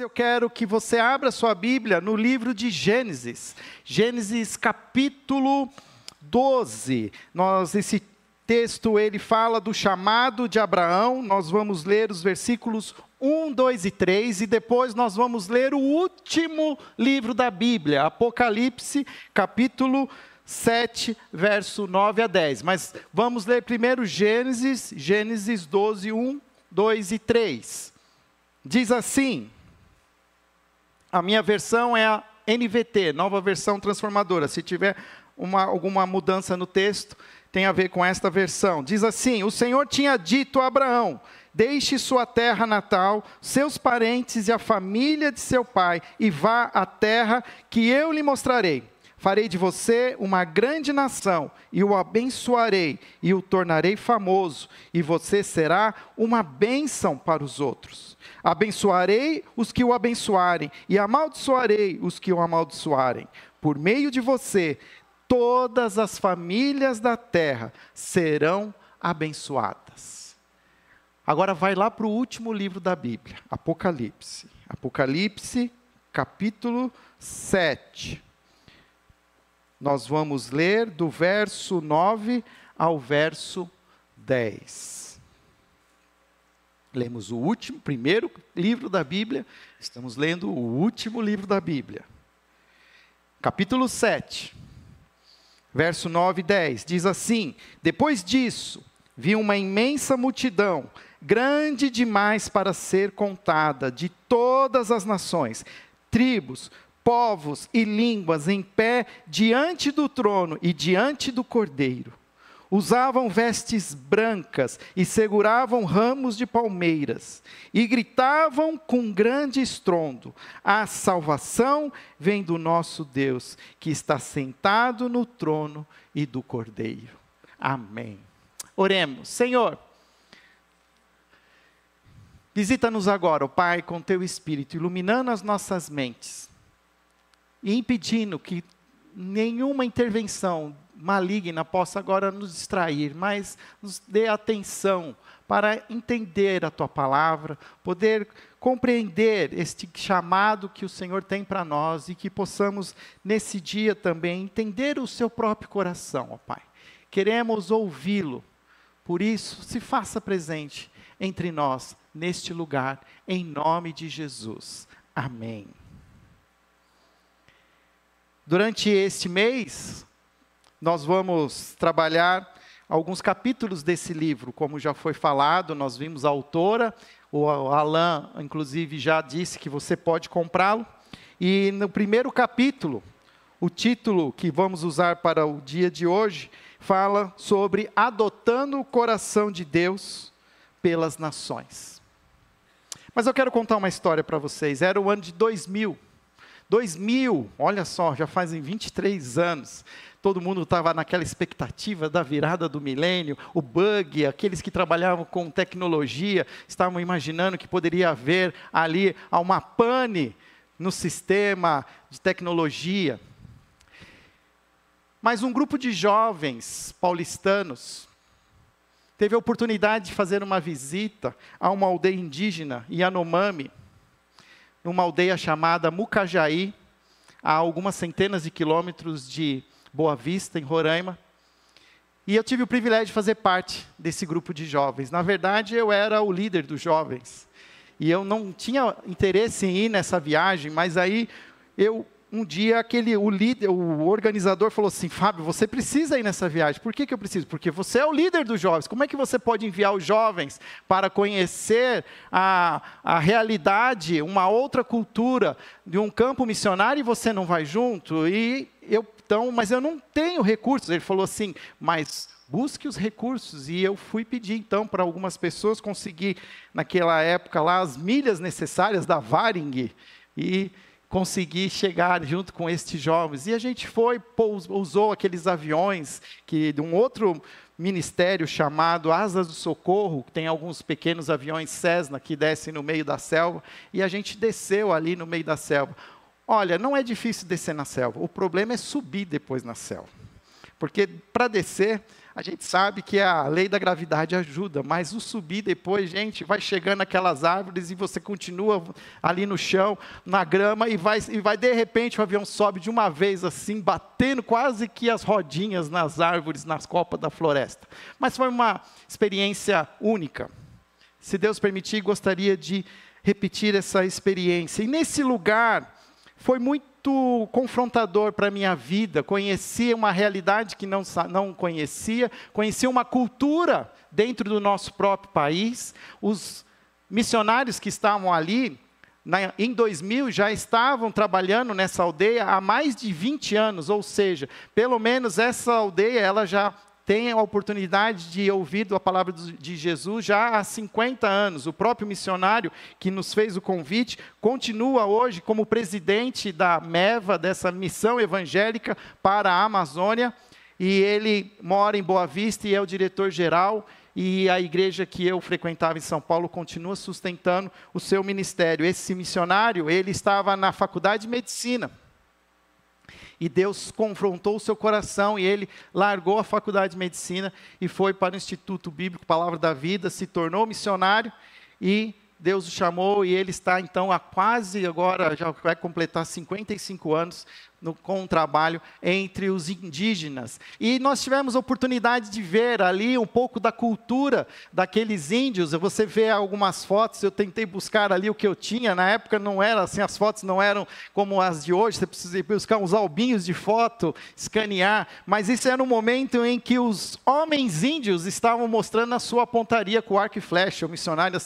Eu quero que você abra sua Bíblia no livro de Gênesis. Gênesis capítulo 12. Esse texto ele fala do chamado de Abraão. Nós vamos ler os versículos 1, 2 e 3. E depois nós vamos ler o último livro da Bíblia, Apocalipse, capítulo 7, verso 9 a 10. Mas vamos ler primeiro Gênesis 12, 1, 2 e 3. Diz assim... A minha versão é a NVT, Nova Versão Transformadora. Se tiver alguma mudança no texto, tem a ver com esta versão. Diz assim: o Senhor tinha dito a Abraão: deixe sua terra natal, seus parentes e a família de seu pai, e vá à terra que eu lhe mostrarei. Farei de você uma grande nação, e o abençoarei, e o tornarei famoso, e você será uma bênção para os outros. Abençoarei os que o abençoarem, e amaldiçoarei os que o amaldiçoarem. Por meio de você, todas as famílias da terra serão abençoadas. Agora vai lá para o último livro da Bíblia, Apocalipse. Apocalipse, capítulo 7. Nós vamos ler do verso 9 ao verso 10. Lemos o primeiro livro da Bíblia, estamos lendo o último livro da Bíblia. Capítulo 7, verso 9 e 10, diz assim: depois disso, vi uma imensa multidão, grande demais para ser contada, de todas as nações, tribos, povos e línguas em pé diante do trono e diante do Cordeiro. Usavam vestes brancas e seguravam ramos de palmeiras e gritavam com grande estrondo: a salvação vem do nosso Deus, que está sentado no trono e do Cordeiro. Amém. Oremos. Senhor, visita-nos agora, ó Pai, com teu Espírito, iluminando as nossas mentes e impedindo que nenhuma intervenção maligna possa agora nos distrair, mas nos dê atenção para entender a Tua palavra, poder compreender este chamado que o Senhor tem para nós e que possamos nesse dia também entender o Seu próprio coração, ó Pai. Queremos ouvi-lo, por isso se faça presente entre nós neste lugar, em nome de Jesus. Amém. Durante este mês, nós vamos trabalhar alguns capítulos desse livro, como já foi falado, nós vimos a autora, o Alain, inclusive, já disse que você pode comprá-lo, e no primeiro capítulo, o título que vamos usar para o dia de hoje, fala sobre adotando o coração de Deus pelas nações. Mas eu quero contar uma história para vocês, era o ano de 2000, olha só, já fazem 23 anos, todo mundo estava naquela expectativa da virada do milênio, o bug, aqueles que trabalhavam com tecnologia, estavam imaginando que poderia haver ali uma pane no sistema de tecnologia. Mas um grupo de jovens paulistanos teve a oportunidade de fazer uma visita a uma aldeia indígena, Yanomami, numa aldeia chamada Mucajaí, a algumas centenas de quilômetros de Boa Vista, em Roraima. E eu tive o privilégio de fazer parte desse grupo de jovens. Na verdade, eu era o líder dos jovens. E eu não tinha interesse em ir nessa viagem, mas aí um dia o organizador falou assim: Fábio, você precisa ir nessa viagem. Por que eu preciso? Porque você é o líder dos jovens. Como é que você pode enviar os jovens para conhecer a realidade, uma outra cultura de um campo missionário e você não vai junto? Mas eu não tenho recursos. Ele falou assim: mas busque os recursos. E eu fui pedir então para algumas pessoas conseguir, naquela época lá, as milhas necessárias da Varing e consegui chegar junto com estes jovens. E a gente usou aqueles aviões de um outro ministério chamado Asas do Socorro, que tem alguns pequenos aviões Cessna que descem no meio da selva, e a gente desceu ali no meio da selva. Olha, não é difícil descer na selva, o problema é subir depois na selva. Porque para descer, A gente sabe que a lei da gravidade ajuda, mas o subir depois, gente, vai chegando aquelas árvores e você continua ali no chão, na grama, e vai de repente o avião sobe de uma vez assim, batendo quase que as rodinhas nas árvores, nas copas da floresta. Mas foi uma experiência única. Se Deus permitir, gostaria de repetir essa experiência. E nesse lugar, foi muito confrontador para a minha vida. Conheci uma realidade que não conhecia, conheci uma cultura dentro do nosso próprio país. Os missionários que estavam ali, em 2000, já estavam trabalhando nessa aldeia há mais de 20 anos, ou seja, pelo menos essa aldeia, ela já tem a oportunidade de ouvir a palavra de Jesus já há 50 anos. O próprio missionário que nos fez o convite continua hoje como presidente da MEVA, dessa missão evangélica para a Amazônia, e ele mora em Boa Vista e é o diretor-geral, e a igreja que eu frequentava em São Paulo continua sustentando o seu ministério. Esse missionário, ele estava na faculdade de medicina, e Deus confrontou o seu coração, e ele largou a faculdade de medicina e foi para o Instituto Bíblico Palavra da Vida, se tornou missionário, e Deus o chamou, e ele está então há quase, agora já vai completar 55 anos, com um trabalho entre os indígenas. E nós tivemos a oportunidade de ver ali um pouco da cultura daqueles índios. Você vê algumas fotos, eu tentei buscar ali o que eu tinha, na época não era assim, as fotos não eram como as de hoje, você precisa ir buscar uns albinhos de foto, escanear, mas isso era um momento em que os homens índios estavam mostrando a sua pontaria com arco e flecha. O missionário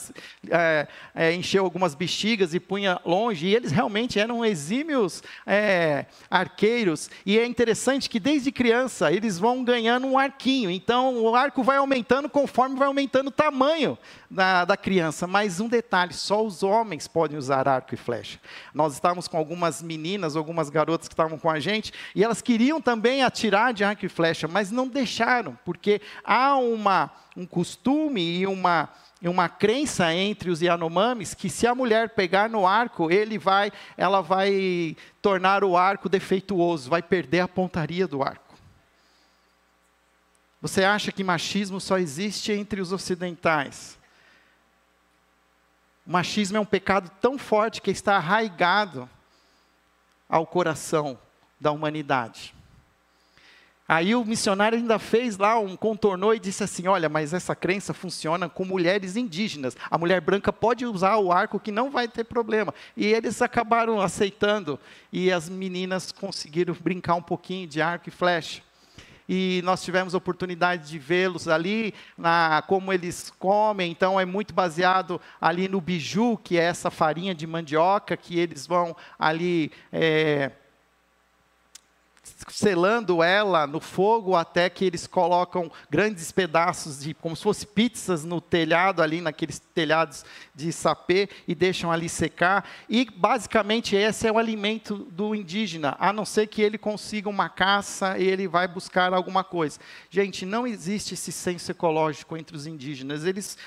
encheu algumas bexigas e punha longe, e eles realmente eram exímios arqueiros, e é interessante que desde criança eles vão ganhando um arquinho, então o arco vai aumentando conforme vai aumentando o tamanho da criança, mas um detalhe, só os homens podem usar arco e flecha. Nós estávamos com algumas meninas, algumas garotas que estavam com a gente, e elas queriam também atirar de arco e flecha, mas não deixaram, porque há um costume e uma crença entre os Yanomamis que se a mulher pegar no arco, ela vai tornar o arco defeituoso, vai perder a pontaria do arco. Você acha que machismo só existe entre os ocidentais? O machismo é um pecado tão forte que está arraigado ao coração da humanidade. Aí o missionário ainda fez lá, contornou e disse assim, olha, mas essa crença funciona com mulheres indígenas. A mulher branca pode usar o arco que não vai ter problema. E eles acabaram aceitando, e as meninas conseguiram brincar um pouquinho de arco e flecha. E nós tivemos a oportunidade de vê-los ali, como eles comem, então é muito baseado ali no biju, que é essa farinha de mandioca, que eles vão ali selando ela no fogo até que eles colocam grandes pedaços como se fosse pizzas no telhado, ali naqueles telhados de sapê, e deixam ali secar. E basicamente esse é o alimento do indígena, a não ser que ele consiga uma caça e ele vai buscar alguma coisa. Gente, não existe esse senso ecológico entre os indígenas, eles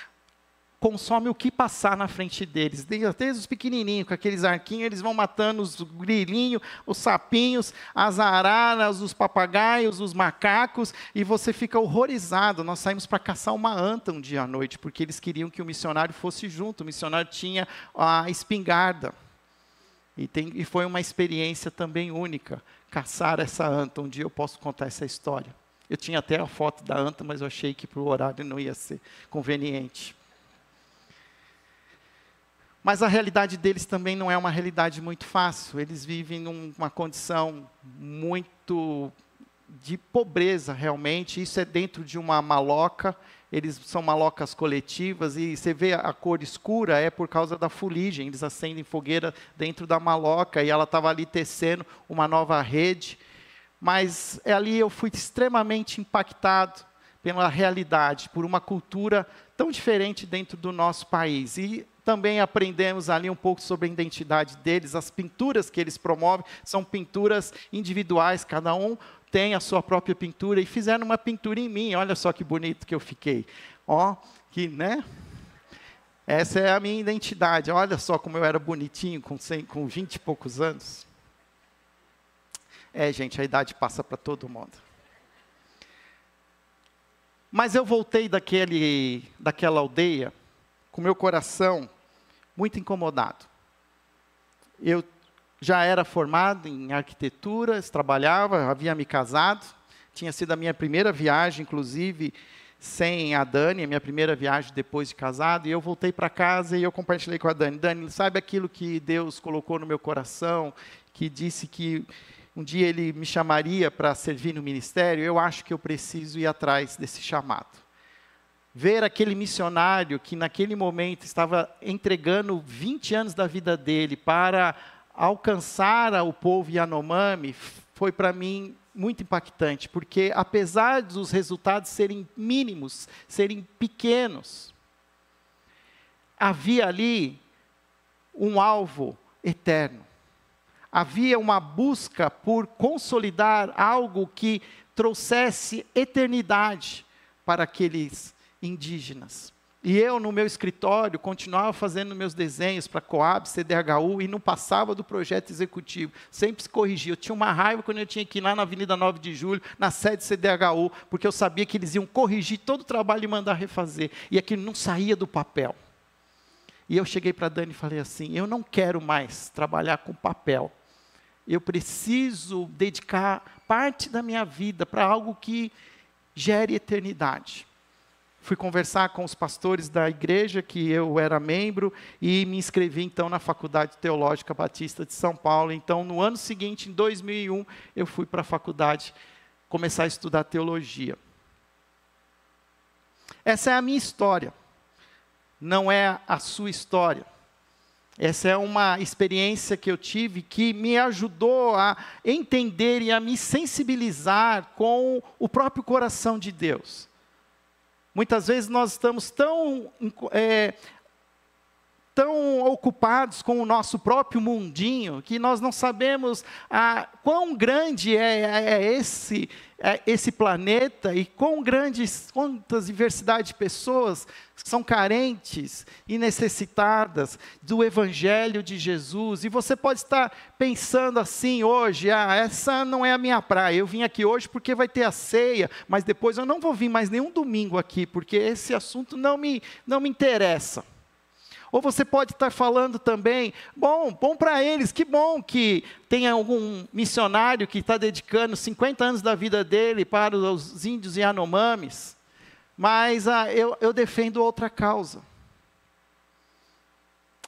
consomem o que passar na frente deles, desde os pequenininhos, com aqueles arquinhos, eles vão matando os grilinhos, os sapinhos, as araras, os papagaios, os macacos, e você fica horrorizado. Nós saímos para caçar uma anta um dia à noite, porque eles queriam que o missionário fosse junto, o missionário tinha a espingarda, e foi uma experiência também única, caçar essa anta. Um dia eu posso contar essa história. Eu tinha até a foto da anta, mas eu achei que para o horário não ia ser conveniente. Mas a realidade deles também não é uma realidade muito fácil. Eles vivem numa condição muito de pobreza, realmente. Isso é dentro de uma maloca. Eles são malocas coletivas, e você vê a cor escura, é por causa da fuligem. Eles acendem fogueira dentro da maloca, e ela estava ali tecendo uma nova rede. Mas ali eu fui extremamente impactado pela realidade, por uma cultura tão diferente dentro do nosso país. E também aprendemos ali um pouco sobre a identidade deles. As pinturas que eles promovem são pinturas individuais, cada um tem a sua própria pintura, e fizeram uma pintura em mim. Olha só que bonito que eu fiquei. Né? Essa é a minha identidade. Olha só como eu era bonitinho com 20 e poucos anos. Gente, a idade passa para todo mundo. Mas eu voltei daquela aldeia com meu coração muito incomodado. Eu já era formado em arquitetura, trabalhava, havia me casado. Tinha sido a minha primeira viagem, inclusive, sem a Dani, a minha primeira viagem depois de casado. E eu voltei para casa e eu compartilhei com a Dani. Dani, sabe aquilo que Deus colocou no meu coração, que disse que um dia Ele me chamaria para servir no ministério? Eu acho que eu preciso ir atrás desse chamado. Ver aquele missionário que naquele momento estava entregando 20 anos da vida dele para alcançar o povo Yanomami, foi para mim muito impactante, porque apesar dos resultados serem mínimos, serem pequenos, havia ali um alvo eterno. Havia uma busca por consolidar algo que trouxesse eternidade para aqueles indígenas. E eu, no meu escritório, continuava fazendo meus desenhos para Coab, CDHU, e não passava do projeto executivo. Sempre se corrigia. Eu tinha uma raiva quando eu tinha que ir lá na Avenida 9 de Julho, na sede CDHU, porque eu sabia que eles iam corrigir todo o trabalho e mandar refazer. E aquilo não saía do papel. E eu cheguei para a Dani e falei assim, eu não quero mais trabalhar com papel. Eu preciso dedicar parte da minha vida para algo que gere eternidade. Fui conversar com os pastores da igreja que eu era membro e me inscrevi então na Faculdade Teológica Batista de São Paulo. Então, no ano seguinte, em 2001, eu fui para a faculdade começar a estudar teologia. Essa é a minha história, não é a sua história. Essa é uma experiência que eu tive que me ajudou a entender e a me sensibilizar com o próprio coração de Deus. Muitas vezes nós estamos tão ocupados com o nosso próprio mundinho, que nós não sabemos quão grande é esse planeta e quantas diversidade de pessoas que são carentes e necessitadas do Evangelho de Jesus. E você pode estar pensando assim hoje, essa não é a minha praia, eu vim aqui hoje porque vai ter a ceia, mas depois eu não vou vir mais nenhum domingo aqui, porque esse assunto não me interessa. Ou você pode estar falando também, bom para eles, que bom que tem algum missionário que está dedicando 50 anos da vida dele para os índios Yanomamis, mas eu defendo outra causa.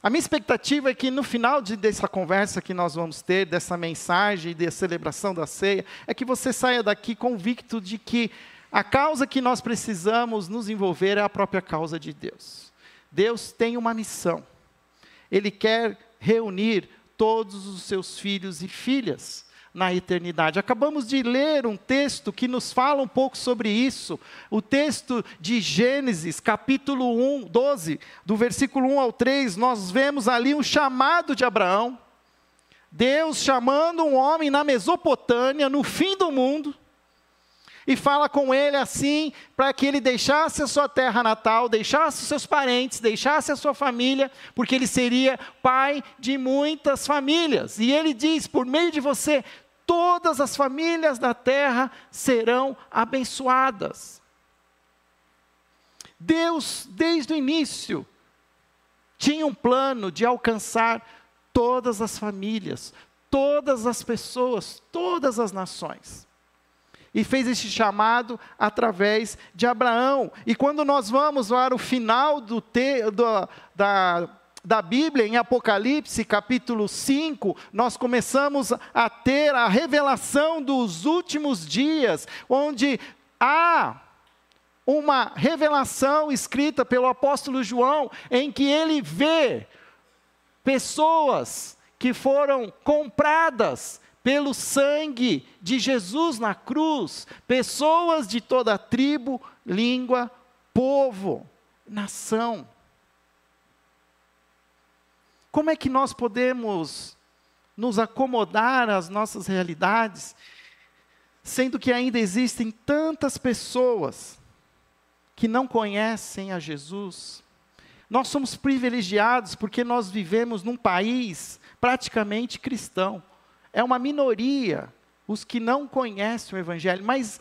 A minha expectativa é que no final dessa conversa que nós vamos ter, dessa mensagem, da celebração da ceia, é que você saia daqui convicto de que a causa que nós precisamos nos envolver é a própria causa de Deus. Deus tem uma missão. Ele quer reunir todos os seus filhos e filhas na eternidade. Acabamos de ler um texto que nos fala um pouco sobre isso. O texto de Gênesis, capítulo 12, do versículo 1 ao 3, nós vemos ali um chamado de Abraão. Deus chamando um homem na Mesopotâmia, no fim do mundo, e fala com ele assim, para que ele deixasse a sua terra natal, deixasse os seus parentes, deixasse a sua família, porque ele seria pai de muitas famílias. E ele diz, por meio de você, todas as famílias da terra serão abençoadas. Deus, desde o início, tinha um plano de alcançar todas as famílias, todas as pessoas, todas as nações. E fez esse chamado através de Abraão. E quando nós vamos para o final da Bíblia, em Apocalipse, capítulo 5, nós começamos a ter a revelação dos últimos dias, onde há uma revelação escrita pelo apóstolo João, em que ele vê pessoas que foram compradas pelo sangue de Jesus na cruz, pessoas de toda tribo, língua, povo, nação. Como é que nós podemos nos acomodar às nossas realidades, sendo que ainda existem tantas pessoas que não conhecem a Jesus? Nós somos privilegiados porque nós vivemos num país praticamente cristão. É uma minoria os que não conhecem o Evangelho, mas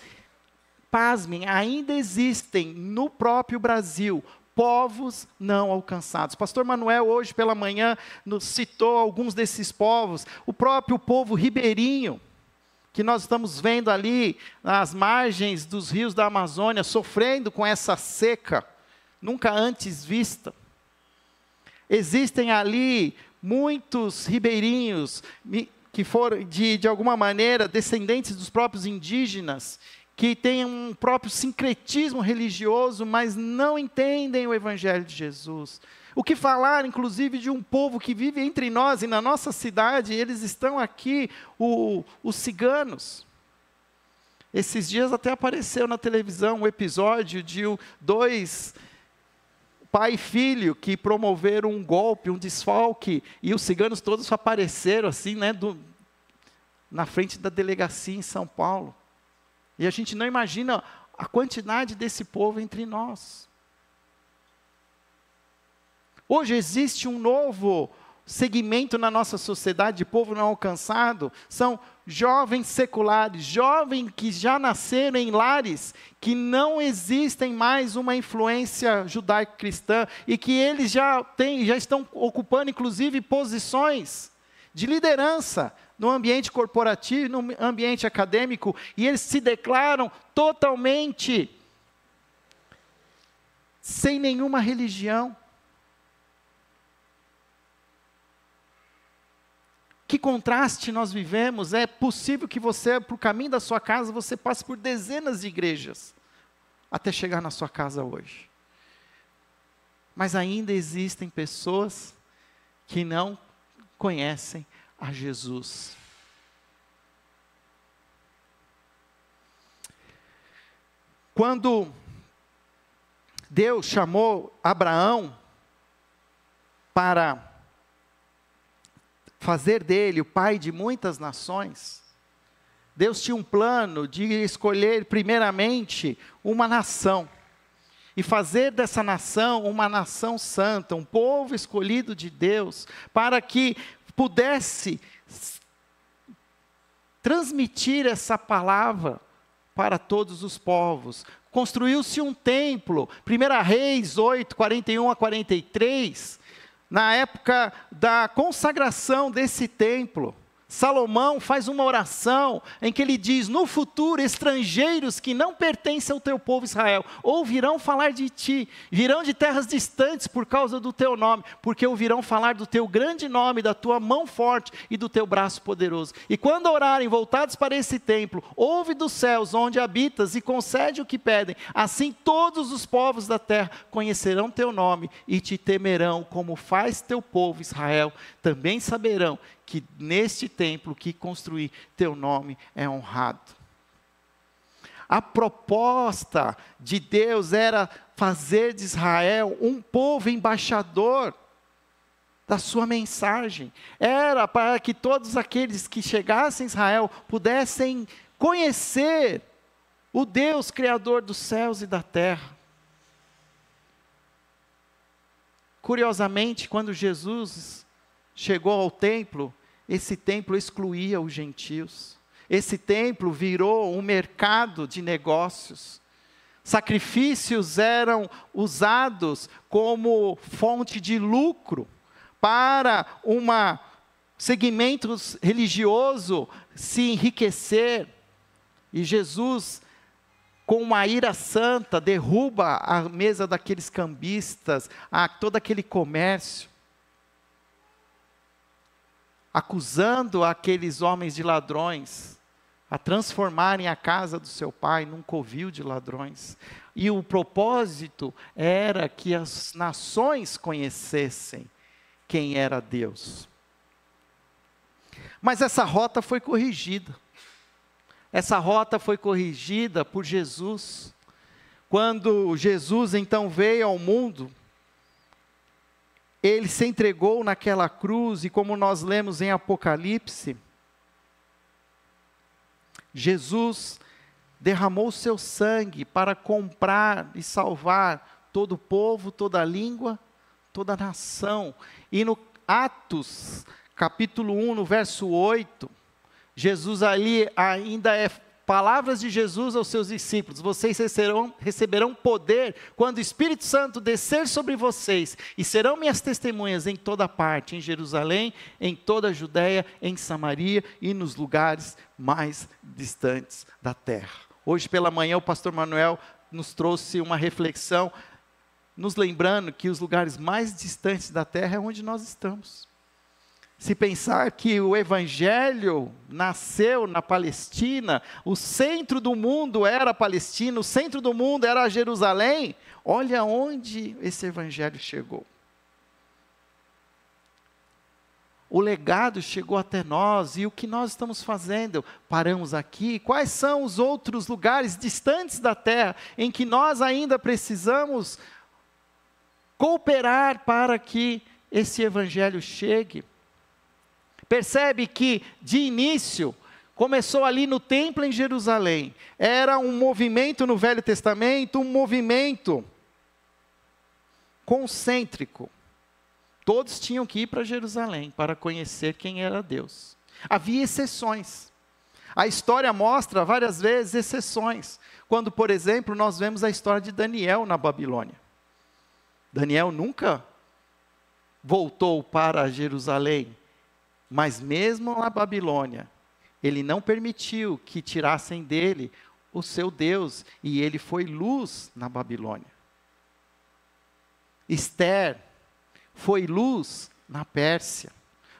pasmem, ainda existem no próprio Brasil povos não alcançados. Pastor Manuel, hoje pela manhã, nos citou alguns desses povos. O próprio povo ribeirinho, que nós estamos vendo ali nas margens dos rios da Amazônia, sofrendo com essa seca, nunca antes vista. Existem ali muitos ribeirinhos que foram, de alguma maneira, descendentes dos próprios indígenas, que têm um próprio sincretismo religioso, mas não entendem o Evangelho de Jesus. O que falar, inclusive, de um povo que vive entre nós e na nossa cidade, eles estão aqui, os ciganos. Esses dias até apareceu na televisão um episódio de dois pai e filho que promoveram um golpe, um desfalque, e os ciganos todos apareceram assim, né, na frente da delegacia em São Paulo. E a gente não imagina a quantidade desse povo entre nós. Hoje existe um novo segmento na nossa sociedade de povo não alcançado, são jovens seculares, jovens que já nasceram em lares que não existem mais uma influência judaico-cristã e que eles já estão ocupando inclusive posições de liderança no ambiente corporativo, no ambiente acadêmico, e eles se declaram totalmente sem nenhuma religião. Que contraste nós vivemos. É possível que você, para o caminho da sua casa, você passe por dezenas de igrejas, até chegar na sua casa hoje. Mas ainda existem pessoas que não conhecem a Jesus. Quando Deus chamou Abraão para fazer dele o pai de muitas nações, Deus tinha um plano de escolher primeiramente uma nação, e fazer dessa nação uma nação santa, um povo escolhido de Deus, para que pudesse transmitir essa palavra para todos os povos. Construiu-se um templo, 1 Reis 8, 41 a 43, na época da consagração desse templo. Salomão faz uma oração em que ele diz: no futuro, estrangeiros que não pertencem ao teu povo Israel ouvirão falar de ti, virão de terras distantes por causa do teu nome, porque ouvirão falar do teu grande nome, da tua mão forte e do teu braço poderoso. E quando orarem voltados para esse templo, ouve dos céus onde habitas e concede o que pedem. Assim todos os povos da terra conhecerão teu nome e te temerão, como faz teu povo Israel. Também saberão que neste templo que construí, teu nome é honrado. A proposta de Deus era fazer de Israel um povo embaixador da sua mensagem. Era para que todos aqueles que chegassem a Israel pudessem conhecer o Deus Criador dos céus e da terra. Curiosamente, quando Jesus chegou ao templo, esse templo excluía os gentios. Esse templo virou um mercado de negócios. Sacrifícios eram usados como fonte de lucro para um segmento religioso se enriquecer. E Jesus, com uma ira santa, derruba a mesa daqueles cambistas, todo aquele comércio, acusando aqueles homens de ladrões, a transformarem a casa do seu pai num covil de ladrões. E o propósito era que as nações conhecessem quem era Deus. Mas essa rota foi corrigida. Essa rota foi corrigida por Jesus. Quando Jesus então veio ao mundo, ele se entregou naquela cruz, e como nós lemos em Apocalipse, Jesus derramou o seu sangue para comprar e salvar todo o povo, toda a língua, toda a nação. E no Atos, capítulo 1, no verso 8, Jesus ali ainda é palavras de Jesus aos seus discípulos: vocês receberão poder quando o Espírito Santo descer sobre vocês, e serão minhas testemunhas em toda parte, em Jerusalém, em toda a Judéia, em Samaria e nos lugares mais distantes da terra. Hoje pela manhã o pastor Manuel nos trouxe uma reflexão, nos lembrando que os lugares mais distantes da terra é onde nós estamos. Se pensar que o Evangelho nasceu na Palestina, o centro do mundo era a Palestina, o centro do mundo era Jerusalém, olha onde esse Evangelho chegou. O legado chegou até nós, e o que nós estamos fazendo? Paramos aqui. Quais são os outros lugares distantes da terra em que nós ainda precisamos cooperar para que esse Evangelho chegue? Percebe que, de início, começou ali no templo em Jerusalém. Era um movimento no Velho Testamento, um movimento concêntrico. Todos tinham que ir para Jerusalém para conhecer quem era Deus. Havia exceções. A história mostra várias vezes exceções. Quando, por exemplo, nós vemos a história de Daniel na Babilônia. Daniel nunca voltou para Jerusalém. Mas mesmo na Babilônia, ele não permitiu que tirassem dele o seu Deus, e ele foi luz na Babilônia. Esther foi luz na Pérsia,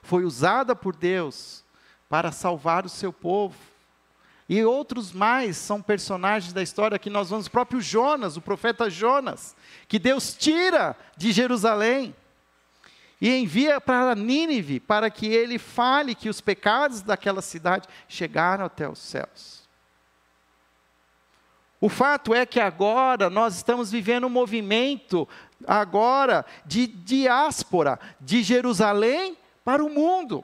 foi usada por Deus para salvar o seu povo. E outros mais são personagens da história que nós vamos, o próprio Jonas, o profeta Jonas, que Deus tira de Jerusalém e envia para Nínive, para que ele fale que os pecados daquela cidade chegaram até os céus. O fato é que agora nós estamos vivendo um movimento agora de diáspora, de Jerusalém para o mundo.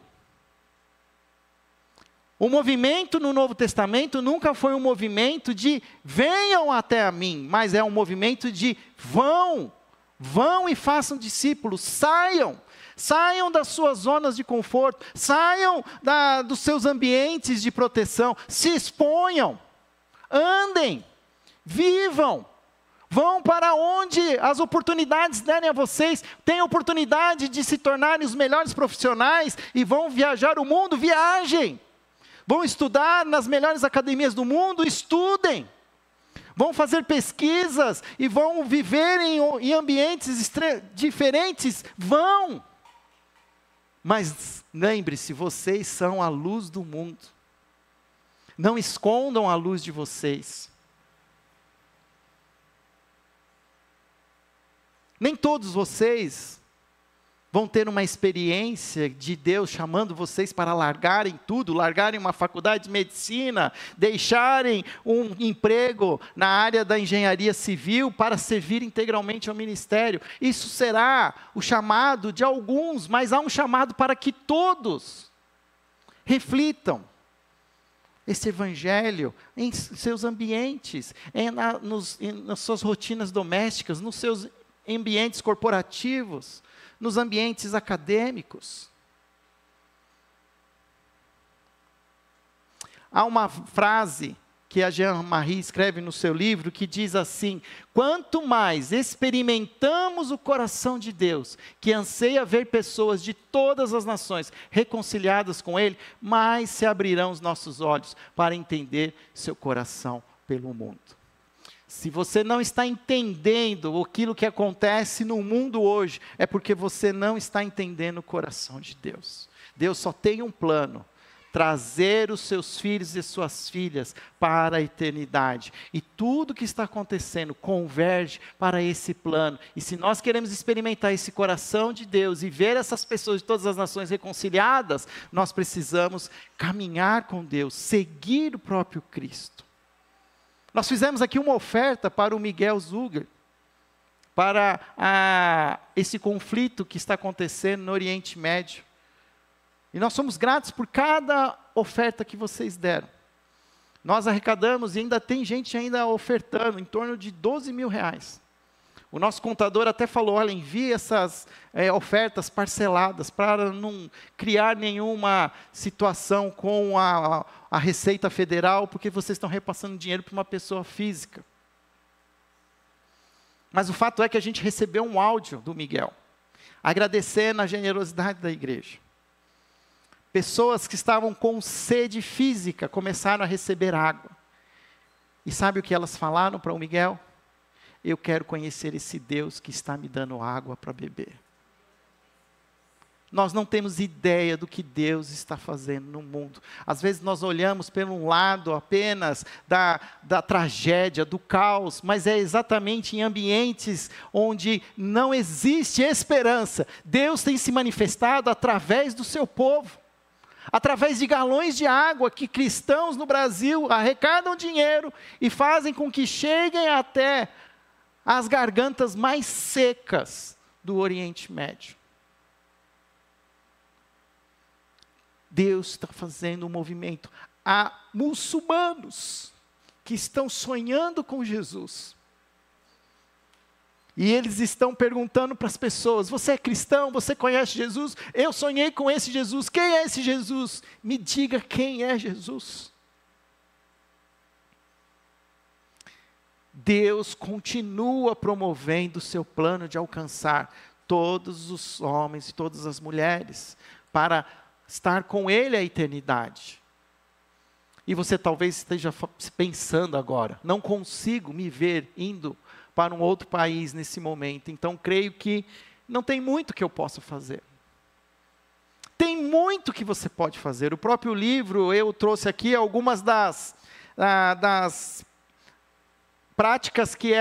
O movimento no Novo Testamento nunca foi um movimento de venham até a mim, mas é um movimento de vão e façam discípulos, saiam das suas zonas de conforto, saiam dos seus ambientes de proteção, se exponham, andem, vivam, vão para onde as oportunidades derem a vocês, têm oportunidade de se tornarem os melhores profissionais e vão viajar o mundo, viajem, vão estudar nas melhores academias do mundo, estudem, vão fazer pesquisas e vão viver em ambientes diferentes, vão. Mas lembre-se, vocês são a luz do mundo. Não escondam a luz de vocês. Nem todos vocês vão ter uma experiência de Deus chamando vocês para largarem tudo, largarem uma faculdade de medicina, deixarem um emprego na área da engenharia civil para servir integralmente ao ministério. Isso será o chamado de alguns, mas há um chamado para que todos reflitam esse Evangelho em seus ambientes, nas suas rotinas domésticas, nos seus ambientes corporativos, nos ambientes acadêmicos. Há uma frase que a Jean-Marie escreve no seu livro que diz assim: quanto mais experimentamos o coração de Deus, que anseia ver pessoas de todas as nações reconciliadas com Ele, mais se abrirão os nossos olhos para entender seu coração pelo mundo. Se você não está entendendo aquilo que acontece no mundo hoje, é porque você não está entendendo o coração de Deus. Deus só tem um plano: trazer os seus filhos e suas filhas para a eternidade. E tudo que está acontecendo converge para esse plano. E se nós queremos experimentar esse coração de Deus e ver essas pessoas de todas as nações reconciliadas, nós precisamos caminhar com Deus, seguir o próprio Cristo. Nós fizemos aqui uma oferta para o Miguel Zuger, para esse conflito que está acontecendo no Oriente Médio. E nós somos gratos por cada oferta que vocês deram. Nós arrecadamos e ainda tem gente ainda ofertando, em torno de 12 mil reais. O nosso contador até falou, olha, envie essas ofertas parceladas para não criar nenhuma situação com a Receita Federal, porque vocês estão repassando dinheiro para uma pessoa física. Mas o fato é que a gente recebeu um áudio do Miguel, agradecendo a generosidade da igreja. Pessoas que estavam com sede física começaram a receber água. E sabe o que elas falaram para o Miguel? Eu quero conhecer esse Deus que está me dando água para beber. Nós não temos ideia do que Deus está fazendo no mundo. Às vezes nós olhamos pelo lado apenas da tragédia, do caos, mas é exatamente em ambientes onde não existe esperança. Deus tem se manifestado através do seu povo. Através de galões de água que cristãos no Brasil arrecadam dinheiro e fazem com que cheguem até as gargantas mais secas do Oriente Médio. Deus está fazendo um movimento. Há muçulmanos que estão sonhando com Jesus. E eles estão perguntando para as pessoas, você é cristão? Você conhece Jesus? Eu sonhei com esse Jesus. Quem é esse Jesus? Me diga quem é Jesus. Deus continua promovendo o seu plano de alcançar todos os homens e todas as mulheres para estar com Ele a eternidade. E você talvez esteja pensando agora, não consigo me ver indo para um outro país nesse momento, então creio que não tem muito que eu possa fazer. Tem muito que você pode fazer. O próprio livro, eu trouxe aqui algumas das práticas que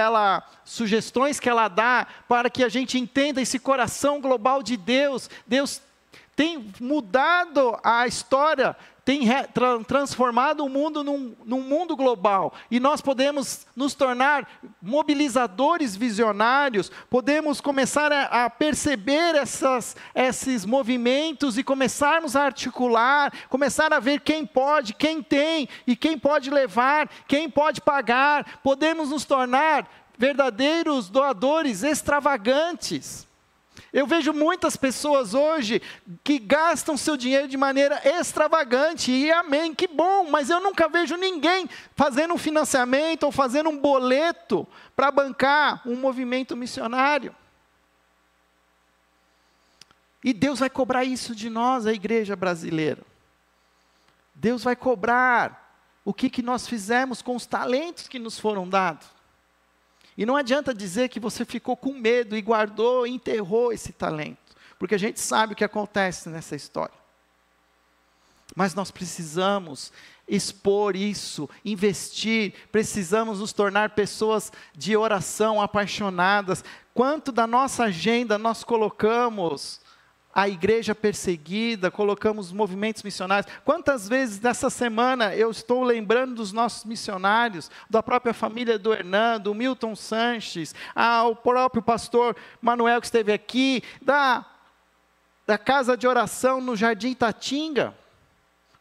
sugestões que ela dá para que a gente entenda esse coração global de Deus. Deus tem mudado a história, tem transformado o mundo num mundo global. E nós podemos nos tornar mobilizadores visionários, podemos começar a perceber esses movimentos e começarmos a articular, começar a ver quem pode, quem tem, e quem pode levar, quem pode pagar. Podemos nos tornar verdadeiros doadores extravagantes. Eu vejo muitas pessoas hoje que gastam seu dinheiro de maneira extravagante, e amém, que bom, mas eu nunca vejo ninguém fazendo um financiamento ou fazendo um boleto para bancar um movimento missionário. E Deus vai cobrar isso de nós, a igreja brasileira. Deus vai cobrar o que nós fizemos com os talentos que nos foram dados. E não adianta dizer que você ficou com medo e guardou e enterrou esse talento, porque a gente sabe o que acontece nessa história. Mas nós precisamos expor isso, investir, precisamos nos tornar pessoas de oração apaixonadas. Quanto da nossa agenda nós colocamos a igreja perseguida, colocamos movimentos missionários? Quantas vezes nessa semana eu estou lembrando dos nossos missionários, da própria família do Hernan, do Milton Sanches, o próprio pastor Manuel que esteve aqui, da casa de oração no Jardim Tatinga,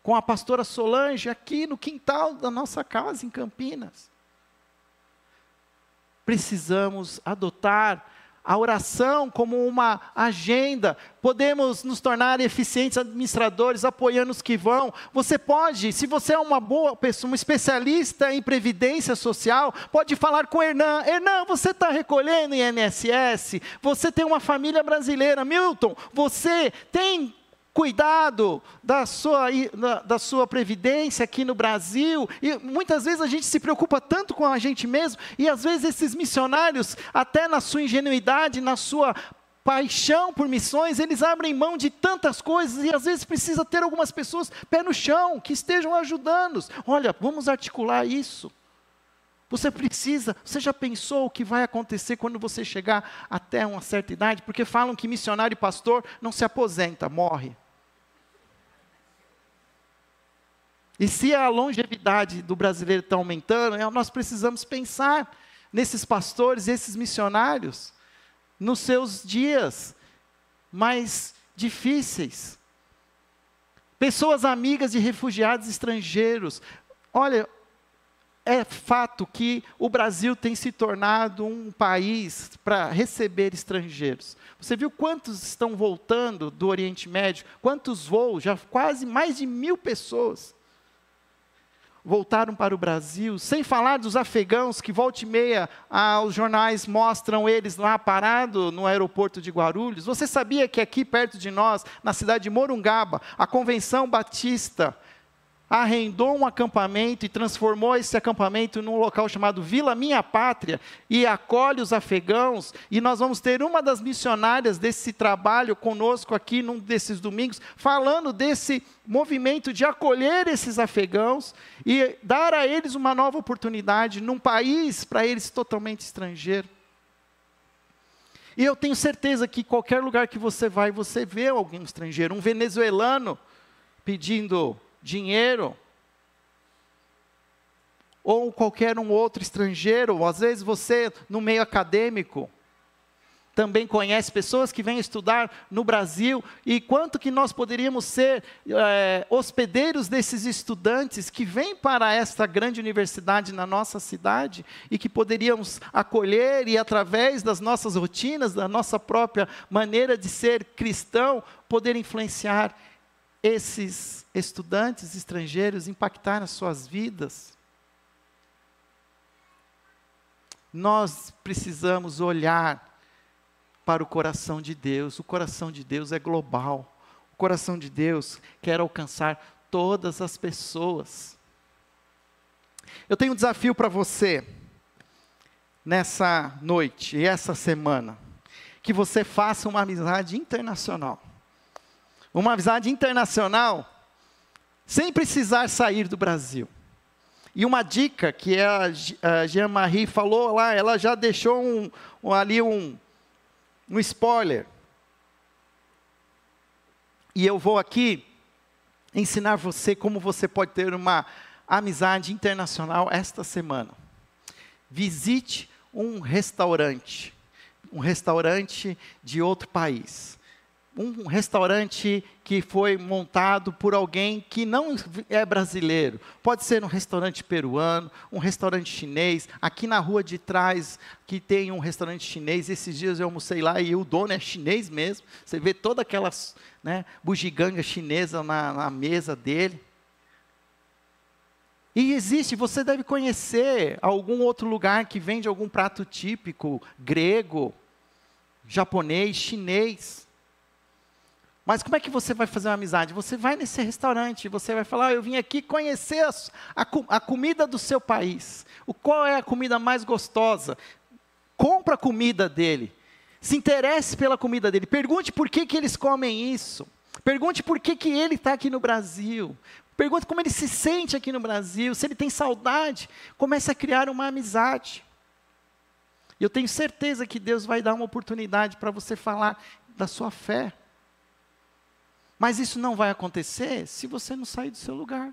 com a pastora Solange, aqui no quintal da nossa casa em Campinas. Precisamos adotar a oração como uma agenda. Podemos nos tornar eficientes administradores, apoiando os que vão. Você pode, se você é uma boa pessoa, um especialista em previdência social, pode falar com o Hernan. Hernan, você está recolhendo INSS? Você tem uma família brasileira. Milton, você tem cuidado da sua previdência aqui no Brasil? E muitas vezes a gente se preocupa tanto com a gente mesmo, e às vezes esses missionários, até na sua ingenuidade, na sua paixão por missões, eles abrem mão de tantas coisas, e às vezes precisa ter algumas pessoas pé no chão, que estejam ajudando-os. Olha, vamos articular isso. Você já pensou o que vai acontecer quando você chegar até uma certa idade? Porque falam que missionário e pastor não se aposenta, morre. E se a longevidade do brasileiro está aumentando, nós precisamos pensar nesses pastores, esses missionários, nos seus dias mais difíceis. Pessoas amigas de refugiados estrangeiros. Olha, é fato que o Brasil tem se tornado um país para receber estrangeiros. Você viu quantos estão voltando do Oriente Médio? Quantos voos? Já quase mais de 1.000 pessoas voltaram para o Brasil. Sem falar dos afegãos que volta e meia os jornais mostram eles lá parados no aeroporto de Guarulhos. Você sabia que aqui perto de nós, na cidade de Morungaba, a Convenção Batista arrendou um acampamento e transformou esse acampamento num local chamado Vila Minha Pátria, e acolhe os afegãos, e nós vamos ter uma das missionárias desse trabalho conosco aqui num desses domingos, falando desse movimento de acolher esses afegãos e dar a eles uma nova oportunidade num país para eles totalmente estrangeiro. E eu tenho certeza que qualquer lugar que você vai, você vê alguém estrangeiro, um venezuelano pedindo dinheiro, ou qualquer um outro estrangeiro, ou às vezes você, no meio acadêmico, também conhece pessoas que vêm estudar no Brasil, e quanto que nós poderíamos ser hospedeiros desses estudantes que vêm para esta grande universidade na nossa cidade, e que poderíamos acolher, e através das nossas rotinas, da nossa própria maneira de ser cristão, poder influenciar esses estudantes estrangeiros, impactar as suas vidas. Nós precisamos olhar para o coração de Deus. O coração de Deus é global. O coração de Deus quer alcançar todas as pessoas. Eu tenho um desafio para você, nessa noite e essa semana, que você faça uma amizade internacional. Uma amizade internacional, sem precisar sair do Brasil. E uma dica que a Jean-Marie falou lá, ela já deixou ali um spoiler. E eu vou aqui ensinar você como você pode ter uma amizade internacional esta semana. Visite um restaurante de outro país. Um restaurante que foi montado por alguém que não é brasileiro. Pode ser um restaurante peruano, um restaurante chinês. Aqui na rua de trás, que tem um restaurante chinês. Esses dias eu almocei lá e o dono é chinês mesmo. Você vê toda aquelas bugiganga chinesa na mesa dele. E existe, você deve conhecer algum outro lugar que vende algum prato típico, grego, japonês, chinês. Mas como é que você vai fazer uma amizade? Você vai nesse restaurante, você vai falar, eu vim aqui conhecer a comida do seu país. Qual é a comida mais gostosa? Compra a comida dele. Se interesse pela comida dele. Pergunte por que eles comem isso. Pergunte por que ele está aqui no Brasil. Pergunte como ele se sente aqui no Brasil. Se ele tem saudade, comece a criar uma amizade. E eu tenho certeza que Deus vai dar uma oportunidade para você falar da sua fé. Mas isso não vai acontecer se você não sair do seu lugar.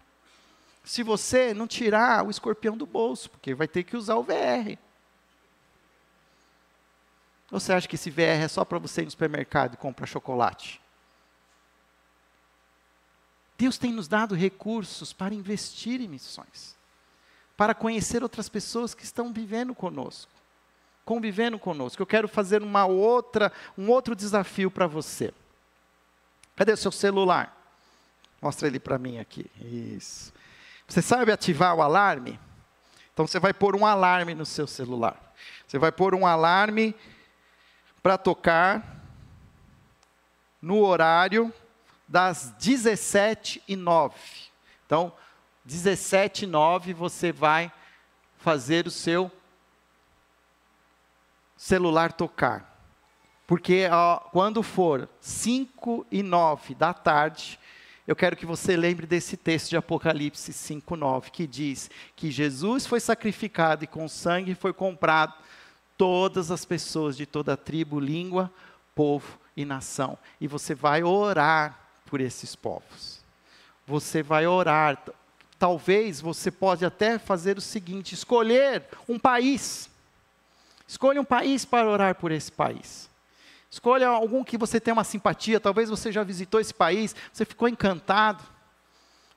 Se você não tirar o escorpião do bolso, porque vai ter que usar o VR. Ou você acha que esse VR é só para você ir no supermercado e comprar chocolate? Deus tem nos dado recursos para investir em missões. Para conhecer outras pessoas que estão vivendo conosco. Convivendo conosco. Eu quero fazer um outro desafio para você. Cadê o seu celular? Mostra ele para mim aqui. Isso. Você sabe ativar o alarme? Então você vai pôr um alarme no seu celular. Você vai pôr um alarme para tocar no horário das 17h09. Então, 17h09 você vai fazer o seu celular tocar. Porque quando for 5h09 da tarde, eu quero que você lembre desse texto de Apocalipse 5:9, que diz que Jesus foi sacrificado e com sangue foi comprado todas as pessoas de toda tribo, língua, povo e nação. E você vai orar por esses povos. Você vai orar. Talvez você pode até fazer o seguinte, escolher um país. Escolha um país para orar por esse país. Escolha algum que você tenha uma simpatia, talvez você já visitou esse país, você ficou encantado,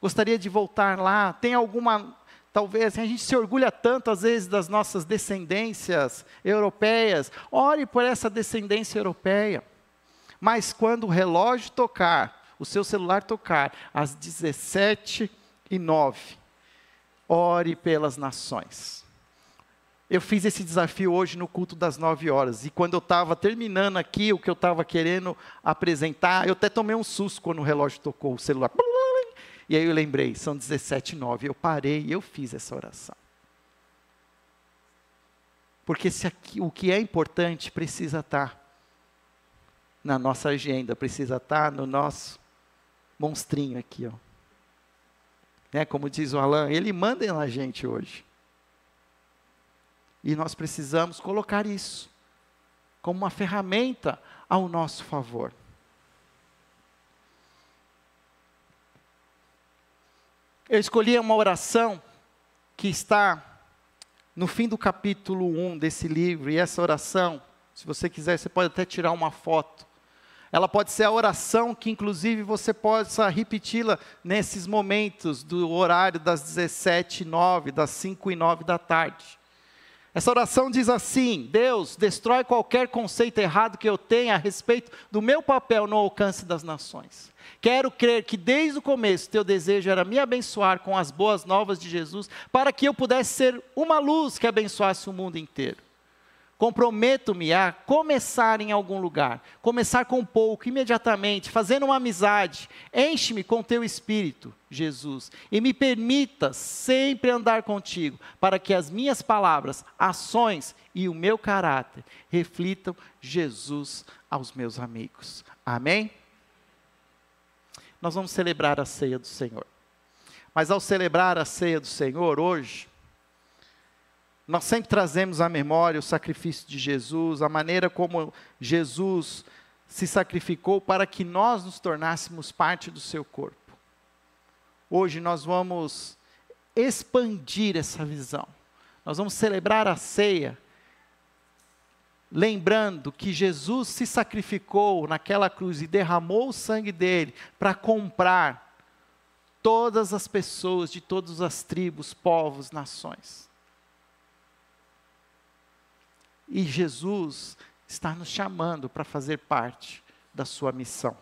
gostaria de voltar lá, tem talvez, a gente se orgulha tanto às vezes das nossas descendências europeias. Ore por essa descendência europeia. Mas quando o relógio tocar, o seu celular tocar, às 17h09, ore pelas nações. Eu fiz esse desafio hoje no culto das 9 horas. E quando eu estava terminando aqui, o que eu estava querendo apresentar, eu até tomei um susto quando o relógio tocou, o celular. E aí eu lembrei, são 17h09. Eu parei e eu fiz essa oração. Porque o que é importante precisa estar na nossa agenda, precisa estar no nosso monstrinho aqui, ó. Como diz o Alan, ele manda na gente hoje. E nós precisamos colocar isso como uma ferramenta ao nosso favor. Eu escolhi uma oração que está no fim do capítulo 1 desse livro, e essa oração, se você quiser, você pode até tirar uma foto. Ela pode ser a oração que, inclusive, você possa repeti-la nesses momentos do horário das 17h09, das 5h09 da tarde. Essa oração diz assim: Deus, destrói qualquer conceito errado que eu tenha a respeito do meu papel no alcance das nações. Quero crer que desde o começo teu desejo era me abençoar com as boas novas de Jesus, para que eu pudesse ser uma luz que abençoasse o mundo inteiro. Comprometo-me a começar em algum lugar, começar com pouco, imediatamente, fazendo uma amizade. Enche-me com teu Espírito, Jesus, e me permita sempre andar contigo, para que as minhas palavras, ações e o meu caráter reflitam Jesus aos meus amigos. Amém? Nós vamos celebrar a ceia do Senhor. Mas ao celebrar a ceia do Senhor hoje, nós sempre trazemos à memória o sacrifício de Jesus, a maneira como Jesus se sacrificou para que nós nos tornássemos parte do seu corpo. Hoje nós vamos expandir essa visão. Nós vamos celebrar a ceia, lembrando que Jesus se sacrificou naquela cruz e derramou o sangue dele para comprar todas as pessoas de todas as tribos, povos, nações. E Jesus está nos chamando para fazer parte da sua missão.